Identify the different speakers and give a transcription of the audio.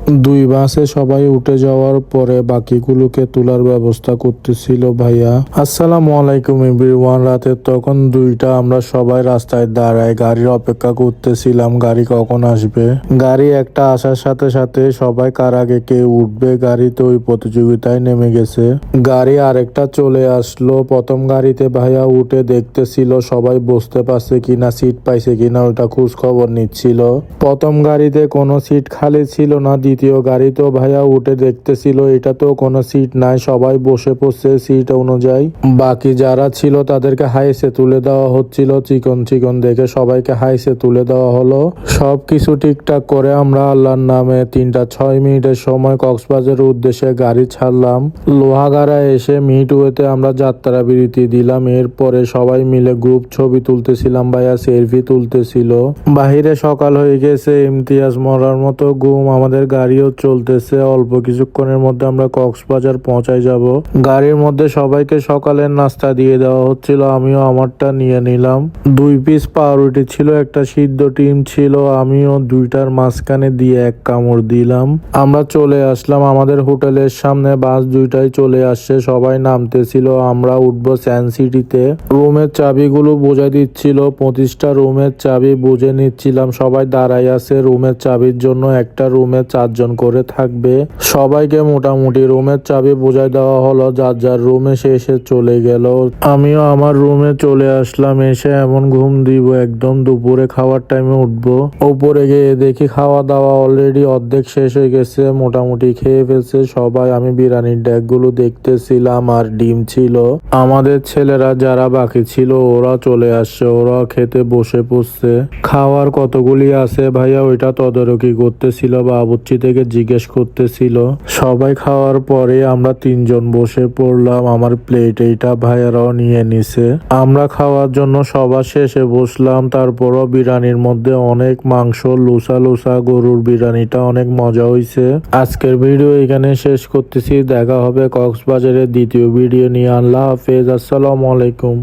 Speaker 1: দুই বাসে সবাই উঠে যাওয়ার পরে বাকিগুলোকে তোলার ব্যবস্থা করতেছিল ভাইয়া। আসসালামু আলাইকুম এভরিওয়ান। রাতের তখন 2টা, আমরা সবাই রাস্তায় দাঁড়ায় গাড়ির অপেক্ষা করতেছিলাম গাড়ি কখন আসবে। গাড়ি একটা আসার সাথে সাথে সবাই কার আগে কে উঠবে গাড়িতে ওই প্রতিযোগিতায় নেমে গেছে। গাড়ি আরেকটা চলে আসলো। প্রথম গাড়িতে ভাইয়া উঠে দেখতেছিল সবাই বসতে পারছে কিনা, সিট পাইছে কিনা, ওটা খোঁজ খবর নিচ্ছিল। প্রথম গাড়িতে কোনো সিট খালি ছিল না। দ্বিতীয় গাড়িতেও ভাইয়া উঠে দেখতেছিল এটাতেও কোনো সিট নাই, সবাই বসে পড়ছে সিট অনুযায়ী। বাকি যারা ছিল তাদেরকে হাইসে তুলে দেওয়া হচ্ছিল। চিকন চিকন দেখে সবাইকে হাইসে তুলে দেওয়া হলো। সবকিছু ঠিকঠাক করে আমরা আল্লাহর নামে 3টা 6 মিনিটের সময় কক্সবাজারের উদ্দেশ্যে গাড়ি ছাড়লাম। লোহাগাড়া এসে মিটওয়েতে আমরা যাত্রা বিরতি দিলাম। এরপরে সবাই মিলে গ্রুপ ছবি তুলতেছিলাম, ভাইয়া সেলফি তুলতেছিল। বাহিরে সকাল হয়ে গেছে, ইমতিয়াজ মরার মতো ঘুম। আমাদের গাড়িও চলতেছে, অল্প কিছুক্ষণের মধ্যে আমরা কক্সবাজার পৌঁছায় যাব। গাড়ির মধ্যে সবাইকে সকালের নাস্তা দিয়ে দেওয়া হচ্ছিল, আমিও আমারটা নিয়ে নিলাম। 2 পিস পাউরুটি ছিল, একটা সিদ্ধ ডিম ছিল, আমিও 2টার মাঝখানে দিয়ে এক কামড় দিলাম। আমরা চলে আসলাম আমাদের হোটেলের সামনে। বাস 2টাই চলে আসছে, সবাই নামতেছিল। আমরা উঠবো স্যান্ড সিটিতে। রুমের চাবিগুলো বোঝা দিচ্ছিল, 25টা রুমের চাবি বুঝে নিচ্ছিলাম। সবাই দাঁড়াই আছে রুমের চাবির জন্য। একটা রুমে 4 জন করে থাকবে। সবাইকে মোটামুটি রুমের চাবি বোঝাই দেওয়া হলো, যার যার রুমে সে এসে চলে গেল। আমিও আমার রুমে চলে আসলাম। এসে এমন ঘুম দিব একদম দুপুরে খাওয়ার টাইমে উঠবো। উপরে গিয়ে দেখি খাওয়া দাওয়া অলরেডি অর্ধেক শেষ হয়ে গেছে, মোটামুটি খেয়ে ফেলছে সবাই। আমি বিরিয়ানির ডেকগুলো দেখতেছিলাম আর ডিম ছিল। আমাদের ছেলেরা যারা বাকি ছিল ওরা চলে আসছে, ওরা খেতে বসে পড়ছে। খাওয়ার কতগুলি আছে ভাইয়া ওইটা তদারকি করতেছিল, বাবুর্চি থেকে জিজ্ঞেস করতেছিল। সবাই খাওয়ার পরে আমরা 3 জন বসে পড়লাম। আমার প্লেট এইটা ভাইয়ারাও নিয়ে নিছে। আমরা খাওয়ার জন্য সবার শেষে বসলাম। তারপরও বিরিয়ানির মধ্যে অনেক মাংস, লুসা লুসা গরুর বিরিয়ানিটা অনেক মজা হয়েছে। আজকের ভিডিও এখানে শেষ করতেছি। দেখা হবে কক্সবাজারের দ্বিতীয় ভিডিও নিয়ে। আল্লাহ হাফেজ, আসসালামু আলাইকুম।